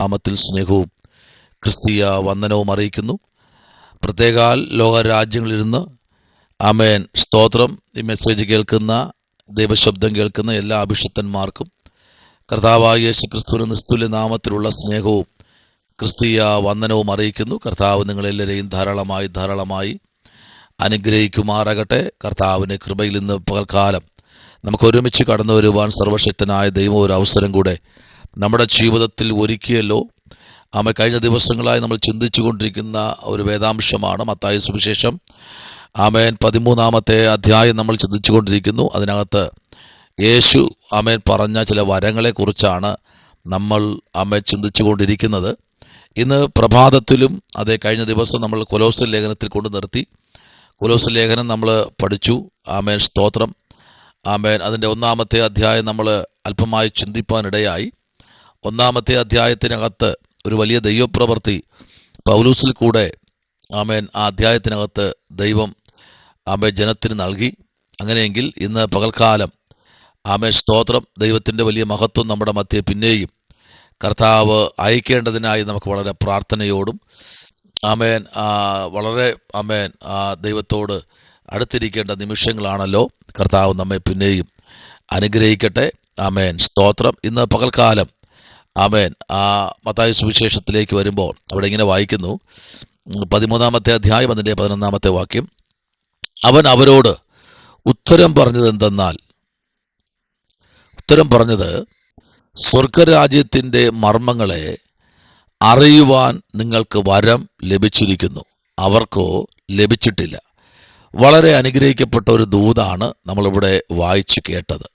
നാമത്തിൽ സ്നേഹവും ക്രിസ്തീയ വന്ദനവും അറിയിക്കുന്നു. പ്രത്യേകാൽ ലോകരാജ്യങ്ങളിലിരുന്ന് ആമേൻ സ്തോത്രം ഈ മെസ്സേജ് കേൾക്കുന്ന ദൈവശബ്ദം കേൾക്കുന്ന എല്ലാ അഭിഷിക്തന്മാർക്കും കർത്താവായ യേശു ക്രിസ്തുവിന് നിസ്തുല്യ നാമത്തിലുള്ള സ്നേഹവും ക്രിസ്തീയ വന്ദനവും അറിയിക്കുന്നു. കർത്താവ് നിങ്ങളെല്ലാവരെയും ധാരാളമായി അനുഗ്രഹിക്കുമാറാകട്ടെ. കർത്താവിൻ്റെ കൃപയിൽ നിന്ന് പകൽക്കാലം നമുക്ക് ഒരുമിച്ച് കടന്നു വരുവാൻ സർവശക്തനായ ദൈവം ഒരു അവസരം കൂടെ നമ്മുടെ ജീവിതത്തിൽ ഒരുക്കിയല്ലോ. കഴിഞ്ഞ ദിവസങ്ങളായി നമ്മൾ ചിന്തിച്ചു കൊണ്ടിരിക്കുന്ന ഒരു വേദാംശമാണ് മത്തായി സുവിശേഷം 13-ാമത്തെ അധ്യായം നമ്മൾ ചിന്തിച്ചു കൊണ്ടിരിക്കുന്നു. അതിനകത്ത് യേശു പറഞ്ഞ ചില വരങ്ങളെക്കുറിച്ചാണ് നമ്മൾ ചിന്തിച്ചു കൊണ്ടിരിക്കുന്നത്. ഇന്ന് പ്രഭാതത്തിലും അതേ കഴിഞ്ഞ ദിവസം നമ്മൾ കൊലോസ്യ ലേഖനത്തിൽ കൊണ്ട് നിർത്തി. കൊലോസ്യ ലേഖനം നമ്മൾ പഠിച്ചു. സ്തോത്രം. അതിൻ്റെ 1-ാമത്തെ അധ്യായം നമ്മൾ അല്പമായി ചിന്തിപ്പാനിടയായി. 1-ാമത്തെ അധ്യായത്തിനകത്ത് ഒരു വലിയ ദൈവപ്രവൃത്തി പൗലൂസിൽ കൂടെ ആ അധ്യായത്തിനകത്ത് ദൈവം ജനത്തിന് നൽകി. അങ്ങനെയെങ്കിൽ ഇന്ന് പകൽക്കാലം സ്തോത്രം ദൈവത്തിൻ്റെ വലിയ മഹത്വം നമ്മുടെ മധ്യേ പിന്നെയും കർത്താവ് അയക്കേണ്ടതിനായി നമുക്ക് വളരെ പ്രാർത്ഥനയോടും വളരെ ദൈവത്തോട് അടുത്തിരിക്കേണ്ട നിമിഷങ്ങളാണല്ലോ. കർത്താവ് നമ്മെ പിന്നെയും അനുഗ്രഹിക്കട്ടെ. സ്തോത്രം. ഇന്ന് പകൽക്കാലം മത്തായി സുവിശേഷത്തിലേക്ക് വരുമ്പോൾ അവിടെ ഇങ്ങനെ വായിക്കുന്നു. 13-ാമത്തെ അധ്യായം അതിൻ്റെ 11-ാമത്തെ വാക്യം. അവൻ അവരോട് ഉത്തരം പറഞ്ഞത് സ്വർഗരാജ്യത്തിൻ്റെ മർമ്മങ്ങളെ അറിയുവാൻ നിങ്ങൾക്ക് വരം ലഭിച്ചിരിക്കുന്നു, അവർക്കോ ലഭിച്ചിട്ടില്ല. വളരെ അനുഗ്രഹിക്കപ്പെട്ട ഒരു ദൂതാണ് നമ്മളിവിടെ വായിച്ചു കേട്ടത്.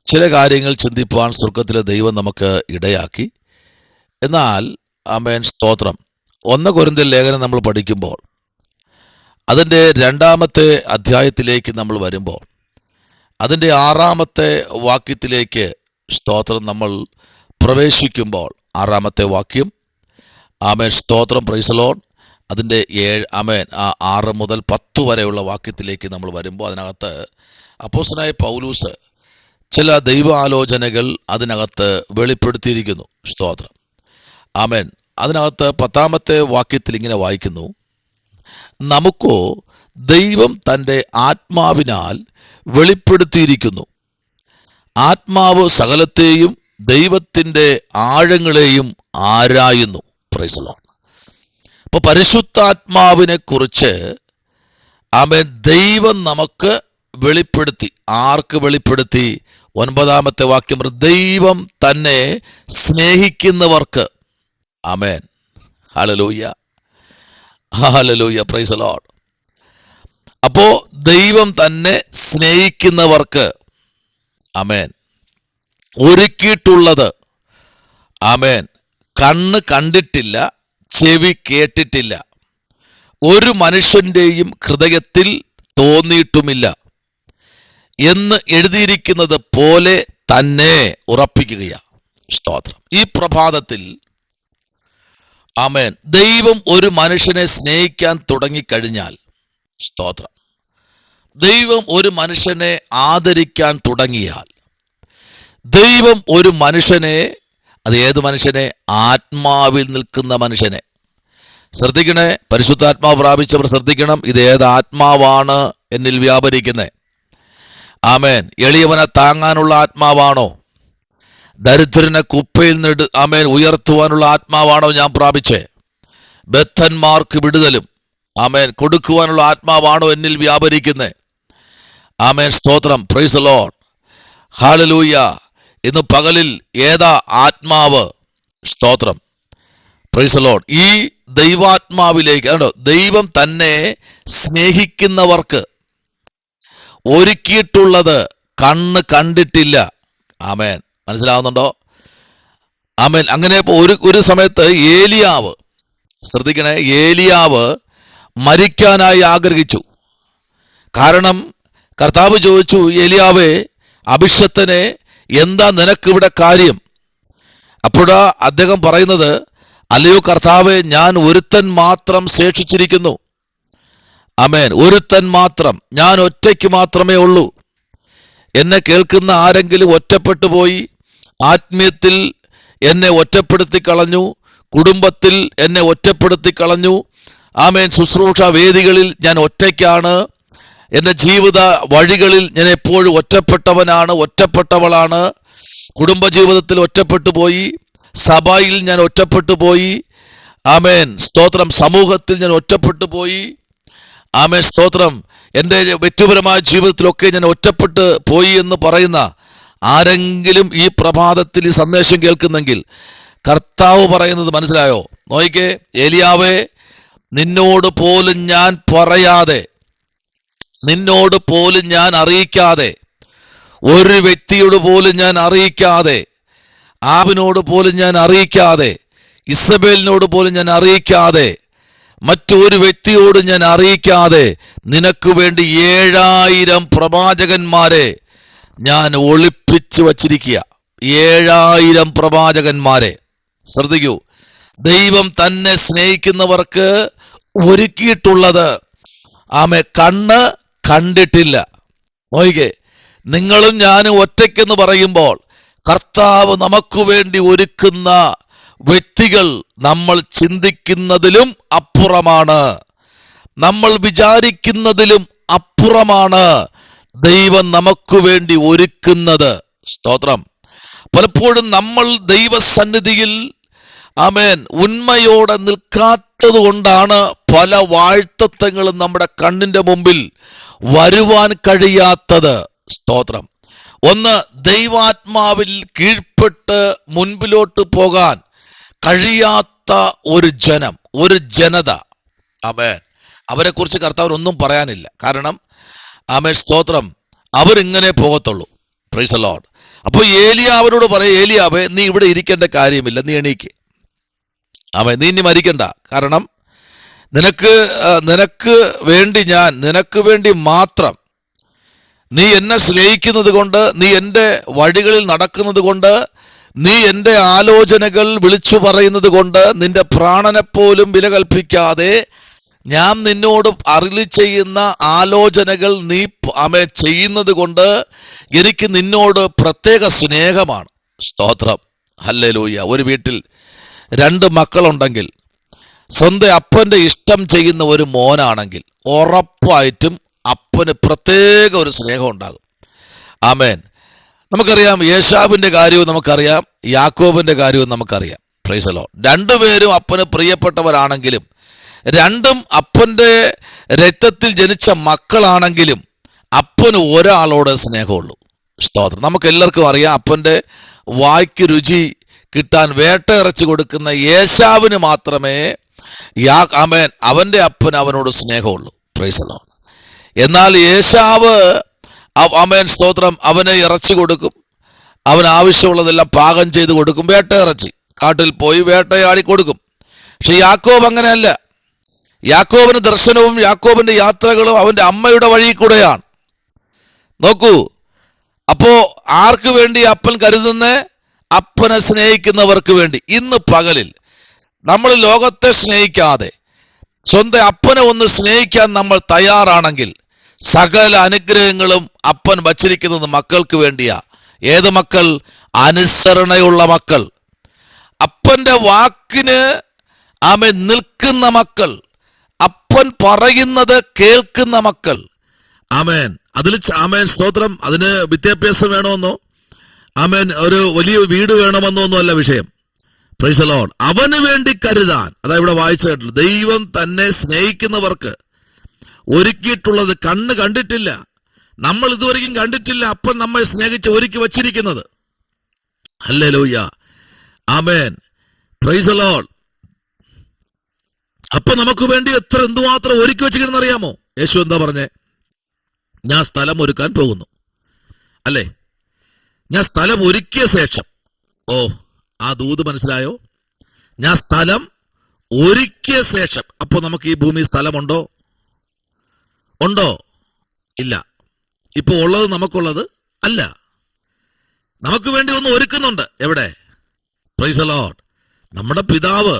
ചില കാര്യങ്ങൾ ചിന്തിപ്പാൻ സ്വർഗത്തിലെ ദൈവം നമുക്ക് ഇടയാക്കി. എന്നാൽ സ്തോത്രം 1 കൊരിന്ത്യർ ലേഖനം നമ്മൾ പഠിക്കുമ്പോൾ അതിൻ്റെ 2-ാമത്തെ അധ്യായത്തിലേക്ക് നമ്മൾ വരുമ്പോൾ അതിൻ്റെ 6-ാമത്തെ വാക്യത്തിലേക്ക് സ്തോത്രം നമ്മൾ പ്രവേശിക്കുമ്പോൾ 6-ാമത്തെ വാക്യം സ്തോത്രം പ്രൈസ് ദി ലോർഡ്. അതിൻ്റെ 6 മുതൽ 10 വരെയുള്ള വാക്യത്തിലേക്ക് നമ്മൾ വരുമ്പോൾ അതിനകത്ത് അപ്പോസ്തലനായ പൗലൂസ് ചില ദൈവാലോചനകൾ അതിനകത്ത് വെളിപ്പെടുത്തിയിരിക്കുന്നു. സ്തോത്രം. അതിനകത്ത് 10-ാമത്തെ വാക്യത്തിൽ ഇങ്ങനെ വായിക്കുന്നു. നമുക്കോ ദൈവം തൻ്റെ ആത്മാവിനാൽ വെളിപ്പെടുത്തിയിരിക്കുന്നു. ആത്മാവ് സകലത്തെയും ദൈവത്തിൻ്റെ ആഴങ്ങളെയും ആരായുന്നു. Praise the lord. അപ്പോൾ പരിശുദ്ധാത്മാവിനെ കുറിച്ച് ദൈവം നമുക്ക് വെളിപ്പെടുത്തി. ആർക്ക് വെളിപ്പെടുത്തി? 9-ാമത്തെ വാക്യം, ദൈവം തന്നെ സ്നേഹിക്കുന്നവർക്ക്. ആമേൻ. ഹല്ലേലൂയ, ഹല്ലേലൂയ, പ്രൈസ് ദി ലോർഡ്. അപ്പോൾ ദൈവം തന്നെ സ്നേഹിക്കുന്നവർക്ക് ഒരുക്കിയിട്ടുള്ളത് കണ്ണ് കണ്ടിട്ടില്ല, ചെവി കേട്ടിട്ടില്ല, ഒരു മനുഷ്യൻ്റെയും ഹൃദയത്തിൽ തോന്നിയിട്ടുമില്ല എന്ന് എഴുതിയിരിക്കുന്നത് പോലെ തന്നെ ഉറപ്പിക്കുകയാണ്. സ്തോത്രം. ഈ പ്രഭാതത്തിൽ ദൈവം ഒരു മനുഷ്യനെ സ്നേഹിക്കാൻ തുടങ്ങിക്കഴിഞ്ഞാൽ, സ്തോത്രം, ദൈവം ഒരു മനുഷ്യനെ ആദരിക്കാൻ തുടങ്ങിയാൽ, ദൈവം ഒരു മനുഷ്യനെ, അത് ഏത് മനുഷ്യനെ? ആത്മാവിൽ നിൽക്കുന്ന മനുഷ്യനെ. ശ്രദ്ധിക്കണേ, പരിശുദ്ധാത്മാവ് പ്രാപിച്ചവർ ശ്രദ്ധിക്കണം. ഇത് ഏത് ആത്മാവാണ് എന്നിൽ വ്യാപരിക്കുന്നത്? എളിയവനെ താങ്ങാനുള്ള ആത്മാവാണോ? ദരിദ്രനെ കുപ്പയിൽ നിന്ന് ഉയർത്തുവാനുള്ള ആത്മാവാണോ ഞാൻ പ്രാപിച്ചേ? ബദ്ധന്മാർക്ക് വിടുതലും കൊടുക്കുവാനുള്ള ആത്മാവാണോ എന്നിൽ വ്യാപരിക്കുന്നത്? സ്തോത്രം. Price the Lord. ഹല്ലേലൂയ. ഇന്ന് പകലിൽ ഏതാ ആത്മാവ്? സ്തോത്രം. Price the Lord. ഈ ദൈവാത്മാവിലേക്ക് ദൈവം തന്നെ സ്നേഹിക്കുന്നവർക്ക് ഒരുക്കിയിട്ടുള്ളത് കണ്ണ് കണ്ടിട്ടില്ല. മനസ്സിലാവുന്നുണ്ടോ? അങ്ങനെ ഒരു സമയത്ത് ഏലിയാവ്, ശ്രദ്ധിക്കണേ, ഏലിയാവ് മരിക്കാനായി ആഗ്രഹിച്ചു. കാരണം കർത്താവ് ചോദിച്ചു, ഏലിയാവേ, അഭിഷക്തനെ, എന്താ നിനക്കിവിടെ കാര്യം? അപ്പോഴാ അദ്ദേഹം പറയുന്നത്, അല്ലയോ കർത്താവേ, ഞാൻ ഒരുത്തൻ മാത്രം ശേഷിച്ചിരിക്കുന്നു. ഒരുത്തൻ മാത്രം, ഞാൻ ഒറ്റയ്ക്ക് മാത്രമേ ഉള്ളൂ. എന്നെ കേൾക്കുന്ന ആരെങ്കിലും ഒറ്റപ്പെട്ടു പോയി ആത്മീയത്തിൽ എന്നെ ഒറ്റപ്പെടുത്തി കളഞ്ഞു, കുടുംബത്തിൽ എന്നെ ഒറ്റപ്പെടുത്തി കളഞ്ഞു. ആമേൻ. ശുശ്രൂഷ വേദികളിൽ ഞാൻ ഒറ്റയ്ക്കാണ്. എൻ്റെ ജീവിത വഴികളിൽ ഞാൻ എപ്പോഴും ഒറ്റപ്പെട്ടവനാണ്, ഒറ്റപ്പെട്ടവളാണ്. കുടുംബജീവിതത്തിൽ ഒറ്റപ്പെട്ടു പോയി, സഭയിൽ ഞാൻ ഒറ്റപ്പെട്ടു പോയി. ആമേൻ, സ്തോത്രം. സമൂഹത്തിൽ ഞാൻ ഒറ്റപ്പെട്ടു പോയി. ആമേൻ, സ്തോത്രം. എൻ്റെ വ്യക്തിപരമായ ജീവിതത്തിലൊക്കെ ഞാൻ ഒറ്റപ്പെട്ട് പോയി എന്ന് പറയുന്ന ആരെങ്കിലും ഈ പ്രഭാതത്തിൽ ഈ സന്ദേശം കേൾക്കുന്നെങ്കിൽ കർത്താവ് പറയുന്നത് മനസ്സിലായോ? നോക്കിക്കേ, ഏലിയാവേ, നിന്നോട് പോലും ഞാൻ പറയാതെ, നിന്നോട് പോലും ഞാൻ അറിയിക്കാതെ, ഒരു വ്യക്തിയോട് പോലും ഞാൻ അറിയിക്കാതെ, ആബിനോട് പോലും ഞാൻ അറിയിക്കാതെ, ഇസബേലിനോട് പോലും ഞാൻ അറിയിക്കാതെ, മറ്റൊരു വ്യക്തിയോട് ഞാൻ അറിയിക്കാതെ നിനക്ക് വേണ്ടി 7000 പ്രവാചകന്മാരെ ഞാൻ ഒളിപ്പിച്ചു വച്ചിരിക്കുക. 7000 പ്രവാചകന്മാരെ. ശ്രദ്ധിക്കൂ, ദൈവം തന്നെ സ്നേഹിക്കുന്നവർക്ക് ഒരുക്കിയിട്ടുള്ളത് ആമേ കണ്ണ് കണ്ടിട്ടില്ല. നോക്കിക്കേ, നിങ്ങളും ഞാനും ഒറ്റയ്ക്കെന്ന് പറയുമ്പോൾ കർത്താവ് നമുക്ക് വേണ്ടി ഒരുക്കുന്ന വ്യക്തികൾ നമ്മൾ ചിന്തിക്കുന്നതിലും അപ്പുറമാണ്, നമ്മൾ വിചാരിക്കുന്നതിലും അപ്പുറമാണ് ദൈവം നമുക്ക് വേണ്ടി ഒരുക്കുന്നത്. സ്തോത്രം. പലപ്പോഴും നമ്മൾ ദൈവസന്നിധിയിൽ ആമേൻ ഉണ്മയോടെ നിൽക്കാത്തത് കൊണ്ടാണ് പല വാഴ്ത്തത്വങ്ങളും നമ്മുടെ കണ്ണിന്റെ മുമ്പിൽ വരുവാൻ കഴിയാത്തത്. സ്തോത്രം. ഒന്ന്, ദൈവാത്മാവിൽ കീഴ്പ്പെട്ട് മുൻപിലോട്ട് പോകാൻ കഴിയാത്ത ഒരു ജനം, ഒരു ജനത. ആമേൻ. അവരെ കുറിച്ച് കർത്താവിന് ഒന്നും പറയാനില്ല. കാരണം ആമേൻ, സ്തോത്രം, അവരിങ്ങനെ പോകത്തുള്ളൂ. Price the lord. അപ്പോൾ ഏലിയാവിനോട് പറയും, ഏലിയാവേ, നീ ഇവിടെ ഇരിക്കേണ്ട കാര്യമില്ല, നീ എണീക്ക്. ആമേൻ. നീ ഇനി മരിക്കണ്ട. കാരണം നിനക്ക് വേണ്ടി ഞാൻ, നിനക്ക് വേണ്ടി മാത്രം, നീ എന്നെ സ്നേഹിക്കുന്നത് കൊണ്ട്, നീ എൻ്റെ വഴികളിൽ നടക്കുന്നത് കൊണ്ട്, നീ എൻ്റെ ആലോചനകൾ വിളിച്ചു പറയുന്നത് കൊണ്ട്, നിന്റെ പ്രാണനെപ്പോലും വില കൽപ്പിക്കാതെ ഞാൻ നിന്നോട് അരുളി ചെയ്യുന്ന ആലോചനകൾ നീ ചെയ്യുന്നത് കൊണ്ട് എനിക്ക് നിന്നോട് പ്രത്യേക സ്നേഹമാണ്. സ്തോത്രം. ഹല്ലേലൂയ. ഒരു വീട്ടിൽ 2 മക്കളുണ്ടെങ്കിൽ സ്വന്തം അപ്പൻ്റെ ഇഷ്ടം ചെയ്യുന്ന ഒരു മോനാണെങ്കിൽ ഉറപ്പായിട്ടും അപ്പന് പ്രത്യേക ഒരു സ്നേഹം ഉണ്ടാകും. ആമേൻ. നമുക്കറിയാം, യേശാവിൻ്റെ കാര്യവും നമുക്കറിയാം, യാക്കോബിൻ്റെ കാര്യവും നമുക്കറിയാം. Price the Lord. 2 പേരും അപ്പന് പ്രിയപ്പെട്ടവരാണെങ്കിലും, 2ഉം അപ്പൻ്റെ രക്തത്തിൽ ജനിച്ച മക്കളാണെങ്കിലും അപ്പന് ഒരാളോട് സ്നേഹമുള്ളൂ. സ്തോത്രം. നമുക്ക് എല്ലാവർക്കും അറിയാം, അപ്പൻ്റെ വായ്ക്ക് രുചി കിട്ടാൻ വേട്ടയിറച്ചി കൊടുക്കുന്ന യേശാവിന് മാത്രമേ ആമേൻ അവൻ്റെ അപ്പന് അവനോട് സ്നേഹമുള്ളൂ. Price the Lord. എന്നാൽ യേശാവ് ആമേൻ, സ്തോത്രം, അവന് ഇറച്ചി കൊടുക്കും, അവന് ആവശ്യമുള്ളതെല്ലാം പാകം ചെയ്ത് കൊടുക്കും. വേട്ടയിറച്ചി കാട്ടിൽ പോയി വേട്ടയാടി കൊടുക്കും. പക്ഷെ യാക്കോബ് അങ്ങനെയല്ല. യാക്കോബിന് ദർശനവും യാക്കോബിന്റെ യാത്രകളും അവന്റെ അമ്മയുടെ വഴി കൂടെയാണ്. നോക്കൂ, അപ്പോ ആർക്ക് വേണ്ടി അപ്പൻ കരുതുന്നേ? അപ്പനെ സ്നേഹിക്കുന്നവർക്ക് വേണ്ടി. ഇന്ന് പകലിൽ നമ്മൾ ലോകത്തെ സ്നേഹിക്കാതെ സ്വന്തം അപ്പനെ ഒന്ന് സ്നേഹിക്കാൻ നമ്മൾ തയ്യാറാണെങ്കിൽ സകല അനുഗ്രഹങ്ങളും അപ്പൻ വച്ചിരിക്കുന്നത് മക്കൾക്ക് വേണ്ടിയാ. ഏത് മക്കൾ? അനുസരണയുള്ള മക്കൾ, അപ്പന്റെ വാക്കിന് ആമേൻ നിൽക്കുന്ന മക്കൾ, അപ്പൻ പറയുന്നത് കേൾക്കുന്ന മക്കൾ. ആമേൻ. അതിൽ ആമേൻ, സ്തോത്രം, അതിന് വിദ്യാഭ്യാസം വേണമെന്നോ ആമേൻ ഒരു വലിയ വീട് വേണമെന്നോ ഒന്നും അല്ല വിഷയം. Price the Lord. അവന് വേണ്ടി കരുതാൻ, അതാ ഇവിടെ വായിച്ചു കേട്ടുള്ളൂ. ദൈവം തന്നെ സ്നേഹിക്കുന്നവർക്ക് ഒരുക്കിയിട്ടുള്ളത് കണ്ണ് കണ്ടിട്ടില്ല, നമ്മൾ ഇതുവരെയും കണ്ടിട്ടില്ല. അപ്പൻ നമ്മെ സ്നേഹിച്ച് ഒരുക്കി വച്ചിരിക്കുന്നത്. Hallelujah. Amen. Price the Lord. അപ്പൊ നമുക്ക് വേണ്ടി എന്തുമാത്രം ഒരുക്കി വെച്ചിരിക്കുന്ന അറിയാമോ? യേശു എന്താ പറഞ്ഞേ? ഞാൻ സ്ഥലം ഒരുക്കാൻ പോകുന്നു, അല്ലേ? ഞാൻ സ്ഥലം ഒരുക്കിയ ശേഷം, ഓ, ആ ദൂത് മനസ്സിലായോ? ഞാൻ സ്ഥലം ഒരുക്കിയ ശേഷം. അപ്പൊ നമുക്ക് ഈ ഭൂമി സ്ഥലമുണ്ടോ? ഉണ്ടോ? ഇല്ല. ഇപ്പൊ ഉള്ളത് നമുക്കുള്ളത് അല്ല. നമുക്ക് വേണ്ടി ഒന്ന് ഒരുക്കുന്നുണ്ട്. എവിടെ? Price the Lord. നമ്മുടെ പിതാവ്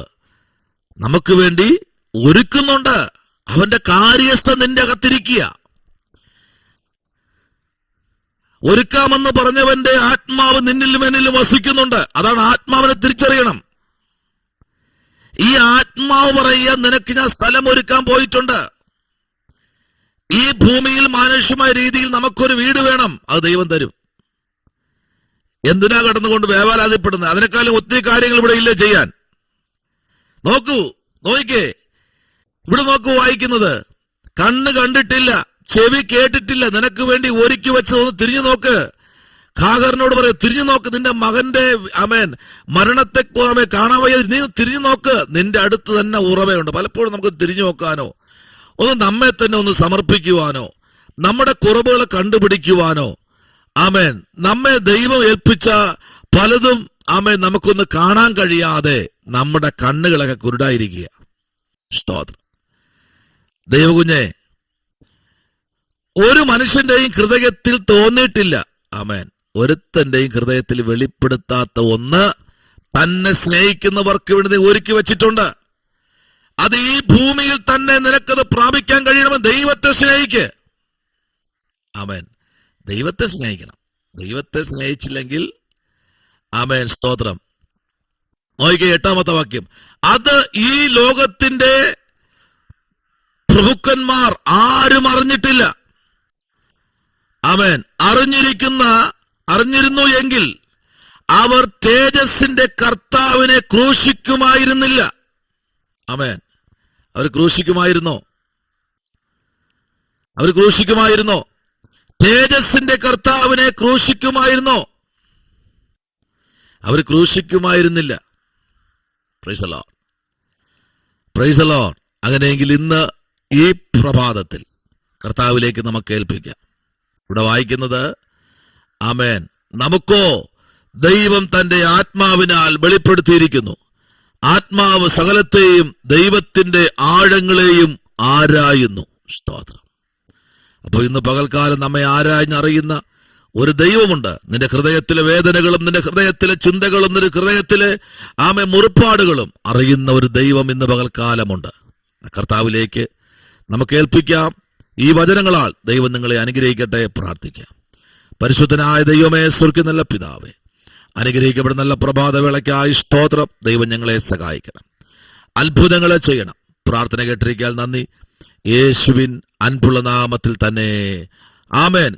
നമുക്ക് വേണ്ടി ഒരുക്കുന്നുണ്ട്. അവന്റെ കാര്യസ്ഥ നിന്റെ അകത്തിരിക്കുക. ഒരുക്കാമെന്ന് പറഞ്ഞവന്റെ ആത്മാവ് നിന്നിലും എന്നിലും വസിക്കുന്നുണ്ട്. അതാണ് ആത്മാവിനെ തിരിച്ചറിയണം. ഈ ആത്മാവ് പറയുക, നിനക്ക് ഞാൻ സ്ഥലം ഒരുക്കാൻ പോയിട്ടുണ്ട്. ഈ ഭൂമിയിൽ മാനുഷ്യമായ രീതിയിൽ നമുക്കൊരു വീട് വേണം, അത് ദൈവം തരും. എന്തിനാ കടന്നുകൊണ്ട് വേവലാതിപ്പെടുന്നത്? അതിനേക്കാളും ഒത്തിരി കാര്യങ്ങൾ ഇവിടെ ഇല്ല ചെയ്യാൻ. നോക്കിക്കേ, ഇവിടെ നോക്കൂ, വായിക്കുന്നത്, കണ്ണ് കണ്ടിട്ടില്ല, ചെവി കേട്ടിട്ടില്ല, നിനക്ക് വേണ്ടി ഒരുക്കി വെച്ചതൊന്ന് തിരിഞ്ഞു നോക്ക്. ഖാഗറിനോട് പറയും, തിരിഞ്ഞു നോക്ക്, നിന്റെ മകന്റെ മരണത്തെ കാണാൻ വയ്യ, നീ തിരിഞ്ഞു നോക്ക്, നിന്റെ അടുത്ത് തന്നെ ഉറവയുണ്ട്. പലപ്പോഴും നമുക്ക് തിരിഞ്ഞു നോക്കാനോ, ഒന്ന് നമ്മെ തന്നെ ഒന്ന് സമർപ്പിക്കുവാനോ, നമ്മുടെ കുറവുകളെ കണ്ടുപിടിക്കുവാനോ, നമ്മെ ദൈവം ഏൽപ്പിച്ച പലതും നമുക്കൊന്ന് കാണാൻ കഴിയാതെ നമ്മുടെ കണ്ണുകളൊക്കെ കുരുടായിരിക്കുക. സ്തോത്രം. ദൈവകുഞ്ഞെ, ഒരു മനുഷ്യന്റെയും ഹൃദയത്തിൽ തോന്നിയിട്ടില്ല, ഒരുത്തന്റെയും ഹൃദയത്തിൽ വെളിപ്പെടുത്താത്ത ഒന്ന് തന്നെ സ്നേഹിക്കുന്നവർക്ക് വേണ്ടി ഒരുക്കി വെച്ചിട്ടുണ്ട്. അത് ഈ ഭൂമിയിൽ തന്നെ നിനക്കത് പ്രാപിക്കാൻ കഴിയണമെന്ന് ദൈവത്തെ സ്നേഹിക്ക്. ദൈവത്തെ സ്നേഹിക്കണം. ദൈവത്തെ സ്നേഹിച്ചില്ലെങ്കിൽ സ്തോത്രം. നോക്കിക്കേ, 8ാമത്തെ വാക്യം, അത് ഈ ലോകത്തിന്റെ പ്രഭുക്കന്മാർ ആരും അറിഞ്ഞിട്ടില്ല. അറിഞ്ഞിരുന്നു എങ്കിൽ അവർ തേജസ്സിന്റെ കർത്താവിനെ ക്രൂശിക്കുമായിരുന്നില്ല. അവർ ക്രൂശിക്കുമായിരുന്നോ? തേജസ്സിന്റെ കർത്താവിനെ ക്രൂശിക്കുമായിരുന്നോ? അവർ ക്രൂശിക്കുമായിരുന്നില്ല. Praise the lord, praise the lord. അങ്ങനെയെങ്കിൽ ഇന്ന് ഈ പ്രഭാതത്തിൽ കർത്താവിലേക്ക് നമുക്ക് ഏൽപ്പിക്കാം. ഇവിടെ വായിക്കുന്നത്, നമുക്കോ ദൈവം തന്റെ ആത്മാവിനാൽ വെളിപ്പെടുത്തിയിരിക്കുന്നു. ആത്മാവ് സകലത്തെയും ദൈവത്തിന്റെ ആഴങ്ങളെയും ആരായുന്നു. സ്തോത്രം. അപ്പോൾ ഇന്ന് പകൽക്കാലം നമ്മെ ആരാഞ്ഞറിയുന്ന ഒരു ദൈവമുണ്ട്. നിന്റെ ഹൃദയത്തിലെ വേദനകളും നിന്റെ ഹൃദയത്തിലെ ചിന്തകളും നിന്റെ ഹൃദയത്തിലെ മുറിപ്പാടുകളും അറിയുന്ന ഒരു ദൈവം ഇന്ന് പകൽക്കാലമുണ്ട്. കർത്താവിലേക്ക് നമുക്ക് ഏൽപ്പിക്കാം. ഈ വചനങ്ങളാൽ ദൈവം നിങ്ങളെ അനുഗ്രഹിക്കട്ടെ. പ്രാർത്ഥിക്കാം. പരിശുദ്ധനായ ദൈവമേ, സ്വർഗ്ഗ നല്ല പിതാവേ, അനുഗ്രഹിക്കപ്പെടുന്ന നല്ല പ്രഭാതവേളയ്ക്കായി സ്തോത്രം. ദൈവം ഞങ്ങളെ സഹായിക്കണം, അത്ഭുതങ്ങളെ ചെയ്യണം. പ്രാർത്ഥന കേട്ടിരിക്കാൻ നന്ദി. യേശുവിൻ അൻപുള്ള നാമത്തിൽ തന്നെ. ആമേൻ.